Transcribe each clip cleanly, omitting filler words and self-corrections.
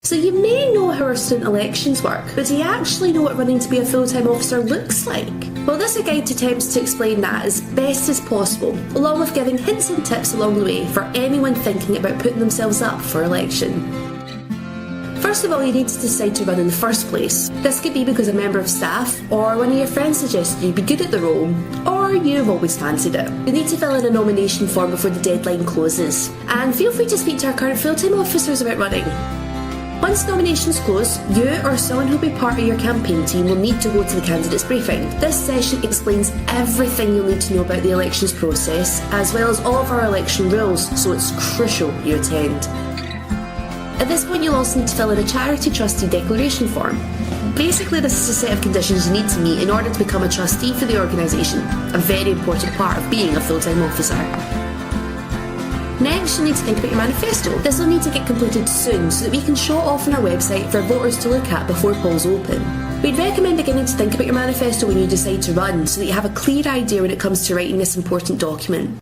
So you may know how our student elections work, but do you actually know what running to be a full-time officer looks like? Well, this guide attempts to explain that as best as possible, along with giving hints and tips along the way for anyone thinking about putting themselves up for election. First of all, you need to decide to run in the first place. This could be because a member of staff or one of your friends suggested you'd be good at the role, or you've always fancied it. You need to fill in a nomination form before the deadline closes, and feel free to speak to our current full-time officers about running. Once nominations close, you or someone who will be part of your campaign team will need to go to the candidates briefing. This session explains everything you'll need to know about the elections process, as well as all of our election rules, so it's crucial you attend. At this point, you'll also need to fill in a charity trustee declaration form. Basically, this is a set of conditions you need to meet in order to become a trustee for the organisation, a very important part of being a full-time officer. Next, you'll need to think about your manifesto. This will need to get completed soon so that we can show it off on our website for voters to look at before polls open. We'd recommend beginning to think about your manifesto when you decide to run so that you have a clear idea when it comes to writing this important document.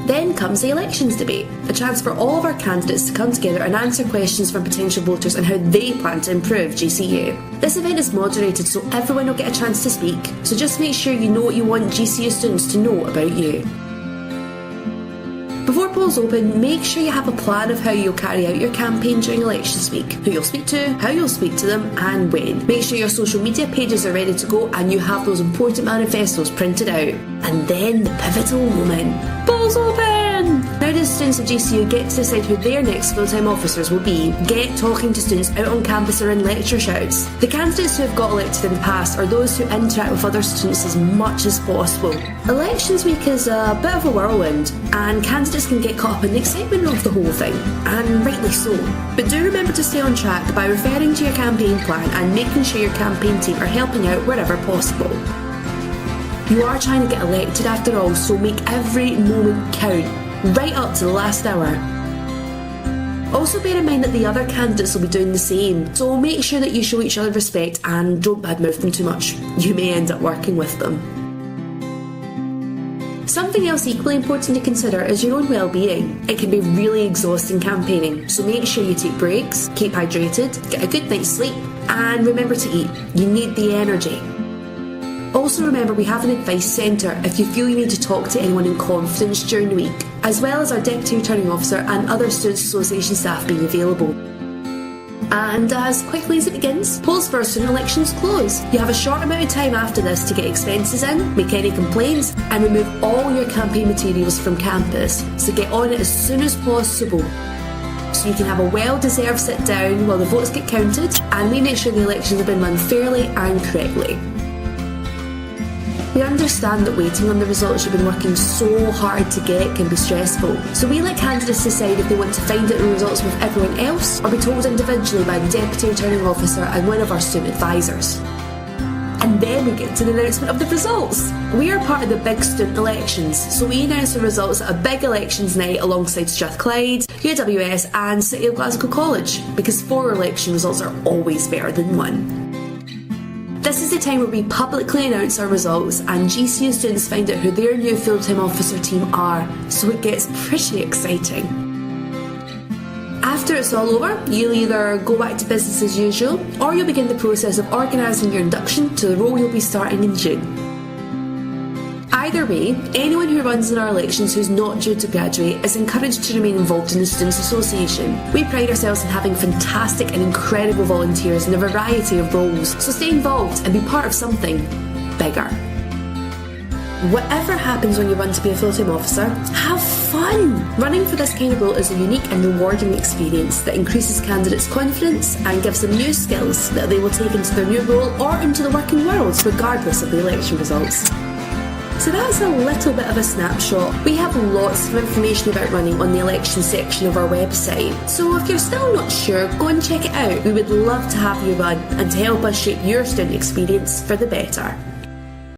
Then comes the elections debate, a chance for all of our candidates to come together and answer questions from potential voters on how they plan to improve GCU. This event is moderated so everyone will get a chance to speak, so just make sure you know what you want GCU students to know about you. Before polls open, make sure you have a plan of how you'll carry out your campaign during elections week, who you'll speak to, how you'll speak to them, and when. Make sure your social media pages are ready to go and you have those important manifestos printed out. And then the pivotal moment. Polls open! Now does students of GCU get to decide who their next full-time officers will be? Get talking to students out on campus or in lecture shouts. The candidates who have got elected in the past are those who interact with other students as much as possible. Elections week is a bit of a whirlwind, and candidates can get caught up in the excitement of the whole thing, and rightly so. But do remember to stay on track by referring to your campaign plan and making sure your campaign team are helping out wherever possible. You are trying to get elected after all, so make every moment count, right up to the last hour. Also bear in mind that the other candidates will be doing the same, so make sure that you show each other respect and don't badmouth them too much. You may end up working with them. Something else equally important to consider is your own well-being. It can be really exhausting campaigning, so make sure you take breaks, keep hydrated, get a good night's sleep, and remember to eat. You need the energy. Also remember, we have an advice centre if you feel you need to talk to anyone in confidence during the week, as well as our Deputy Returning Officer and other Students' Association staff being available. And as quickly as it begins, polls for student elections close. You have a short amount of time after this to get expenses in, make any complaints, and remove all your campaign materials from campus, so get on it as soon as possible, so you can have a well-deserved sit down while the votes get counted, and we make sure the elections have been run fairly and correctly. We understand that waiting on the results you've been working so hard to get can be stressful, so we let candidates decide if they want to find out the results with everyone else or be told individually by the Deputy Returning Officer and one of our student advisors. And then we get to the announcement of the results. We are part of the big student elections, so we announce the results at a big elections night alongside Strathclyde, UWS and City of Glasgow College, because 4 election results are always better than 1. This is the time where we publicly announce our results and GCU students find out who their new full-time officer team are, so it gets pretty exciting. After it's all over, you'll either go back to business as usual, or you'll begin the process of organising your induction to the role you'll be starting in June. Either way, anyone who runs in our elections who's not due to graduate is encouraged to remain involved in the Students' Association. We pride ourselves in having fantastic and incredible volunteers in a variety of roles, so stay involved and be part of something bigger. Whatever happens when you run to be a full-time officer, have fun! Running for this kind of role is a unique and rewarding experience that increases candidates' confidence and gives them new skills that they will take into their new role or into the working world, regardless of the election results. So that's a little bit of a snapshot. We have lots of information about running on the election section of our website, so if you're still not sure, go and check it out. We would love to have you run and to help us shape your student experience for the better.